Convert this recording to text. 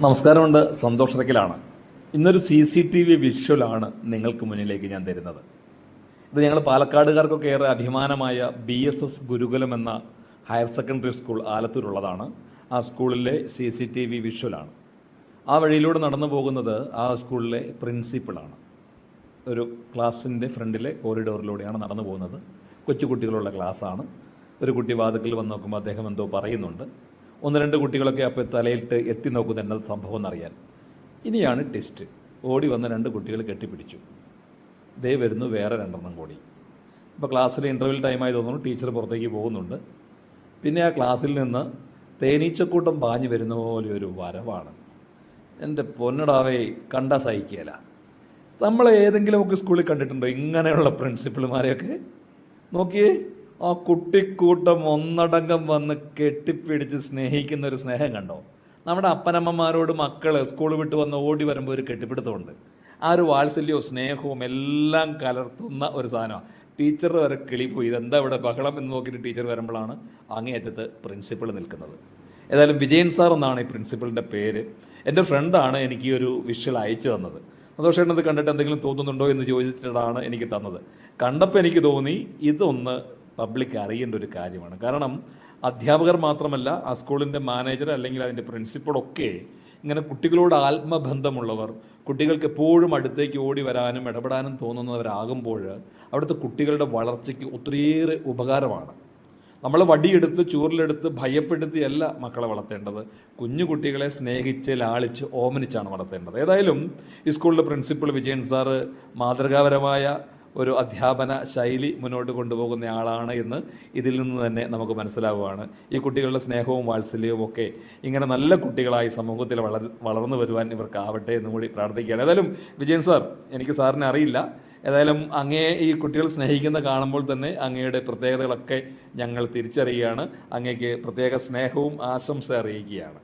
നമസ്കാരമുണ്ട്. സന്തോഷ് റക്കിലാണ്. ഇന്നൊരു CCTV വിഷ്വലാണ് നിങ്ങൾക്ക് മുന്നിലേക്ക് ഞാൻ തരുന്നത്. ഇത് ഞങ്ങൾ പാലക്കാടുകാർക്കൊക്കെ ഏറെ അഭിമാനമായ BSS ഗുരുകുലം എന്ന ഹയർ സെക്കൻഡറി സ്കൂൾ ആലത്തൂരുള്ളതാണ്. ആ സ്കൂളിലെ CCTV വിഷ്വലാണ്. ആ വഴിയിലൂടെ നടന്നു പോകുന്നത് ആ സ്കൂളിലെ പ്രിൻസിപ്പളാണ്. ഒരു ക്ലാസ്സിൻ്റെ ഫ്രണ്ടിലെ കോറിഡോറിലൂടെയാണ് നടന്നു പോകുന്നത്. കൊച്ചു കുട്ടികളുള്ള ക്ലാസ്സാണ്. ഒരു കുട്ടി വാതിക്കൽ വന്ന് നോക്കുമ്പോൾ അദ്ദേഹം എന്തോ പറയുന്നുണ്ട്. ഒന്ന് രണ്ട് കുട്ടികളൊക്കെ അപ്പോൾ തലയിട്ട് എത്തി നോക്കുന്നത് എന്നത് സംഭവം എന്നറിയാൻ. ഇനിയാണ് ടെസ്റ്റ്. ഓടി വന്ന രണ്ട് കുട്ടികൾ കെട്ടിപ്പിടിച്ചു. ദേ വരുന്നു വേറെ രണ്ടെണ്ണം കൂടി. ഇപ്പോൾ ക്ലാസ്സിൽ ഇൻ്റർവെൽ ടൈമായി തോന്നുന്നു. ടീച്ചർ പുറത്തേക്ക് പോകുന്നുണ്ട്. പിന്നെ ആ ക്ലാസ്സിൽ നിന്ന് തേനീച്ചക്കൂട്ടം പാഞ്ഞു വരുന്ന പോലെ ഒരു വരവാണ്. എൻ്റെ പൊന്നടാവേ, കണ്ടാൽ സഹിക്കുകയില്ല. നമ്മൾ ഏതെങ്കിലുമൊക്കെ സ്കൂളിൽ കണ്ടിട്ടുണ്ടോ ഇങ്ങനെയുള്ള പ്രിൻസിപ്പൾമാരെയൊക്കെ? നോക്കിയേ, ആ കുട്ടിക്കൂട്ടം ഒന്നടങ്കം വന്ന് കെട്ടിപ്പിടിച്ച് സ്നേഹിക്കുന്ന ഒരു സ്നേഹം കണ്ടോ? നമ്മുടെ അപ്പനമ്മമാരോട് മക്കൾ സ്കൂൾ വിട്ട് വന്ന് ഓടി വരുമ്പോൾ ഒരു കെട്ടിപ്പിടുത്തമുണ്ട്. ആ ഒരു വാത്സല്യവും സ്നേഹവും എല്ലാം കലർത്തുന്ന ഒരു സാധനമാണ്. ടീച്ചർ വരെ കിളിപ്പോയി, ഇതെന്താ ഇവിടെ ബഹളം എന്ന് നോക്കിയിട്ട് ടീച്ചർ വരുമ്പോഴാണ് അങ്ങേയറ്റത്ത് പ്രിൻസിപ്പൾ നിൽക്കുന്നത്. ഏതായാലും വിജയൻ സാർ എന്നാണ് ഈ പ്രിൻസിപ്പളിൻ്റെ പേര്. എൻ്റെ ഫ്രണ്ടാണ് എനിക്ക് ഈ ഒരു വിഷ്വൽ അയച്ചു തന്നത്. സന്തോഷം ഇത് കണ്ടിട്ട് എന്തെങ്കിലും തോന്നുന്നുണ്ടോ എന്ന് ചോദിച്ചിട്ടാണ് എനിക്ക് തന്നത്. കണ്ടപ്പോൾ എനിക്ക് തോന്നി ഇതൊന്ന് പബ്ലിക് അറിയേണ്ട ഒരു കാര്യമാണ്. കാരണം അധ്യാപകർ മാത്രമല്ല, ആ സ്കൂളിൻ്റെ മാനേജർ അല്ലെങ്കിൽ അതിൻ്റെ പ്രിൻസിപ്പളൊക്കെ ഇങ്ങനെ കുട്ടികളോട് ആത്മബന്ധമുള്ളവർ, കുട്ടികൾക്ക് എപ്പോഴും അടുത്തേക്ക് ഓടി വരാനും ഇടപെടാനും തോന്നുന്നവരാകുമ്പോൾ അവിടുത്തെ കുട്ടികളുടെ വളർച്ചയ്ക്ക് ഒത്തിരിയേറെ ഉപകാരമാണ്. നമ്മൾ വടിയെടുത്ത് ചൂരിലെടുത്ത് ഭയപ്പെടുത്തിയല്ല മക്കളെ വളർത്തേണ്ടത്. കുഞ്ഞു കുട്ടികളെ സ്നേഹിച്ച് ലാളിച്ച് ഓമനിച്ചാണ് വളർത്തേണ്ടത്. ഏതായാലും ഈ സ്കൂളിലെ പ്രിൻസിപ്പൾ വിജയൻ സാറ് മാതൃകാപരമായ ഒരു അധ്യാപന ശൈലി മുന്നോട്ട് കൊണ്ടുപോകുന്ന ആളാണ് എന്ന് ഇതിൽ നിന്ന് തന്നെ നമുക്ക് മനസ്സിലാവുകയാണ്. ഈ കുട്ടികളുടെ സ്നേഹവും വാത്സല്യവും ഒക്കെ ഇങ്ങനെ നല്ല കുട്ടികളായി സമൂഹത്തിൽ വളർന്നു വരുവാൻ ഇവർക്കാവട്ടെ എന്നും കൂടി പ്രാർത്ഥിക്കുകയാണ്. ഏതായാലും വിജയൻ സാർ, എനിക്ക് സാറിനെ അറിയില്ല. ഏതായാലും അങ്ങയെ ഈ കുട്ടികൾ സ്നേഹിക്കുന്ന കാണുമ്പോൾ തന്നെ അങ്ങയുടെ പ്രത്യേകതകളൊക്കെ ഞങ്ങൾ തിരിച്ചറിയുകയാണ്. അങ്ങേക്ക് പ്രത്യേക സ്നേഹവും ആശംസ അറിയിക്കുകയാണ്.